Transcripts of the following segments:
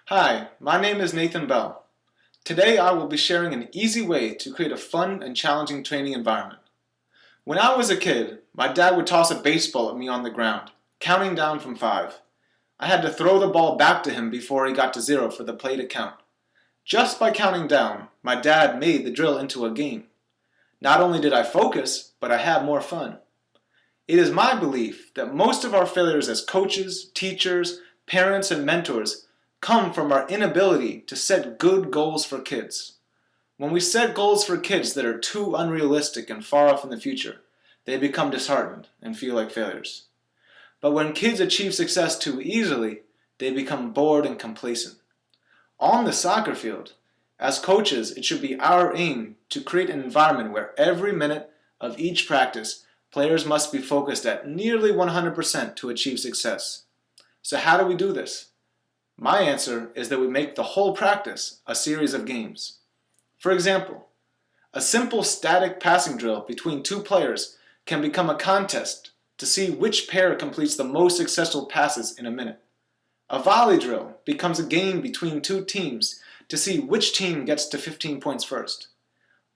Hi, my name is Nathan Bell. Today I will be sharing an easy way to create a fun and challenging training environment. When I was a kid, my dad would toss a baseball at me on the ground, counting down from 5. I had to throw the ball back to him before he got to 0 for the play to count. Just by counting down, my dad made the drill into a game. Not only did I focus, but I had more fun. It is my belief that most of our failures as coaches, teachers, parents, and mentors come from our inability to set good goals for kids. When we set goals for kids that are too unrealistic and far off in the future, they become disheartened and feel like failures. But when kids achieve success too easily, they become bored and complacent. On the soccer field, as coaches, it should be our aim to create an environment where every minute of each practice, players must be focused at nearly 100% to achieve success. So how do we do this? My answer is that we make the whole practice a series of games. For example, a simple static passing drill between two players can become a contest to see which pair completes the most successful passes in a minute. A volley drill becomes a game between two teams to see which team gets to 15 points first.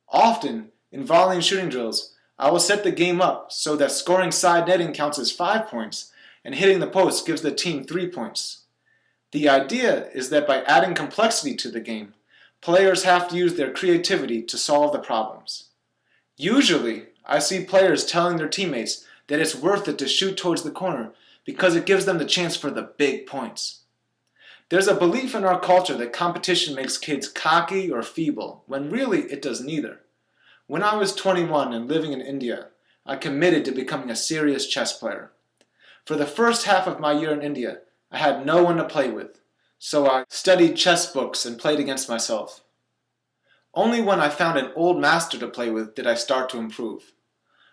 Often, in volley and shooting drills, I will set the game up so that scoring side netting counts as 5 points and hitting the post gives the team 3 points. The idea is that by adding complexity to the game, players have to use their creativity to solve the problems. Usually, I see players telling their teammates that it's worth it to shoot towards the corner because it gives them the chance for the big points. There's a belief in our culture that competition makes kids cocky or feeble, when really it does neither. When I was 21 and living in India, I committed to becoming a serious chess player. For the first half of my year in India, I had no one to play with, so I studied chess books and played against myself. Only when I found an old master to play with did I start to improve.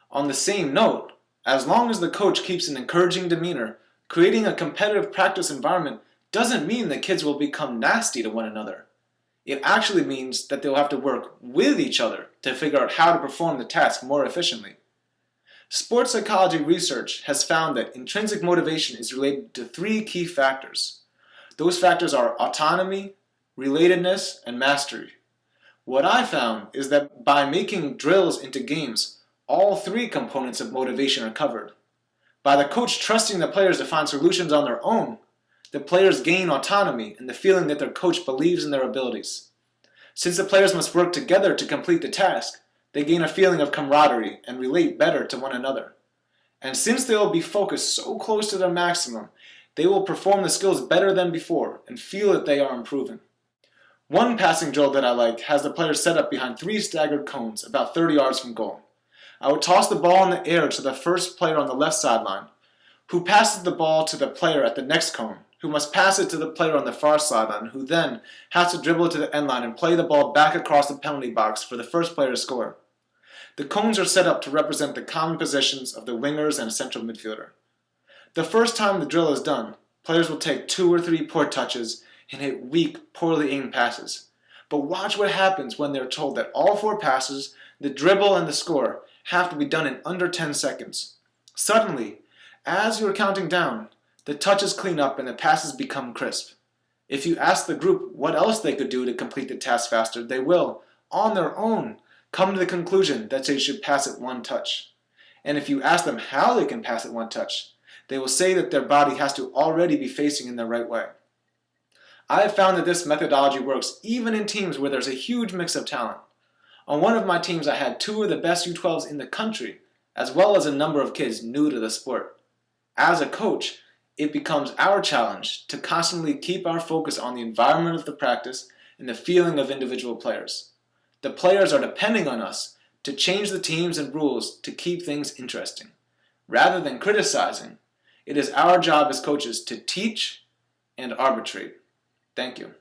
On the same note, as long as the coach keeps an encouraging demeanor, creating a competitive practice environment doesn't mean that kids will become nasty to one another. It actually means that they'll have to work with each other to figure out how to perform the task more efficiently. Sports psychology research has found that intrinsic motivation is related to 3 key factors. Those factors are autonomy, relatedness, and mastery. What I found is that by making drills into games, all 3 components of motivation are covered. By the coach trusting the players to find solutions on their own, the players gain autonomy and the feeling that their coach believes in their abilities. Since the players must work together to complete the task, they gain a feeling of camaraderie and relate better to one another. And since they will be focused so close to their maximum, they will perform the skills better than before and feel that they are improving. One passing drill that I like has the players set up behind 3 staggered cones about 30 yards from goal. I would toss the ball in the air to the first player on the left sideline, who passes the ball to the player at the next cone, who must pass it to the player on the far sideline, who then has to dribble to the end line and play the ball back across the penalty box for the first player to score. The cones are set up to represent the common positions of the wingers and a central midfielder. The first time the drill is done, players will take 2 or 3 poor touches and hit weak, poorly aimed passes. But watch what happens when they're told that all 4 passes, the dribble and the score, have to be done in under 10 seconds. Suddenly, as you are counting down, the touches clean up and the passes become crisp. If you ask the group what else they could do to complete the task faster, they will, on their own, come to the conclusion that they should pass it 1 touch. And if you ask them how they can pass it 1 touch, they will say that their body has to already be facing in the right way. I have found that this methodology works even in teams where there's a huge mix of talent. On one of my teams, I had 2 of the best U12s in the country, as well as a number of kids new to the sport. As a coach, it becomes our challenge to constantly keep our focus on the environment of the practice and the feeling of individual players. The players are depending on us to change the teams and rules to keep things interesting. Rather than criticizing, it is our job as coaches to teach and arbitrate. Thank you.